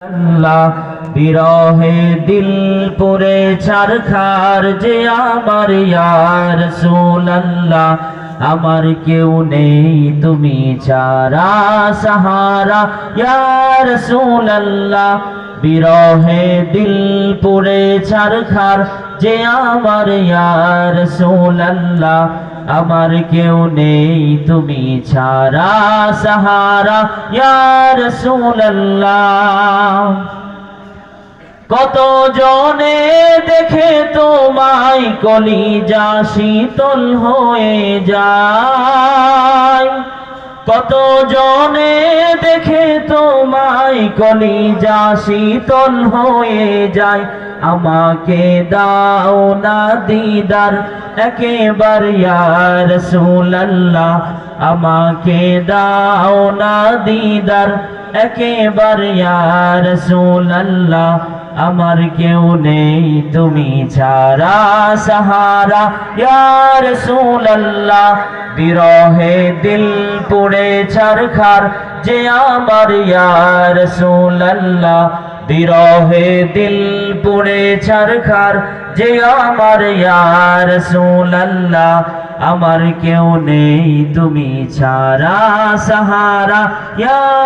আল্লাহ বিরহে দিল পুরে ছারখার যে আমার ইয়া রাসূলুল্লাহ আমার কেউ নেই তুমি ছাড়া সাহারা ইয়া রাসূলুল্লাহ বিরহে দিল পুরে ছারখার যে আমার ইয়া রাসূলুল্লাহ আমার কেউ নেই তুমি ছাড়া সাহারা ইয়া রাসূলুল্লাহ কত জনে দেখে তোমায় কলিজা শীতল হয়ে যায় কত জনে দেখে তোমায় কলিজা শীতল হয়ে যায় আমাকে দাও না দিদার একেবার ইয়া রাসূলুল্লাহ আমাকে দাও না দিদার একেবার ইয়া রাসূলুল্লাহ আমার কেউ নেই তুমি ছাড়া সাহারা ইয়া রাসূলুল্লাহ বিরহে দিল পুড়ে ছারখার যে আমার ইয়া রাসূলুল্লাহ বিরহে দিল পুড়ে ছারখার যে আমার ইয়া রাসূলুল্লাহ আমার কেউ নেই তুমি ছাড়া সাহারা ইয়া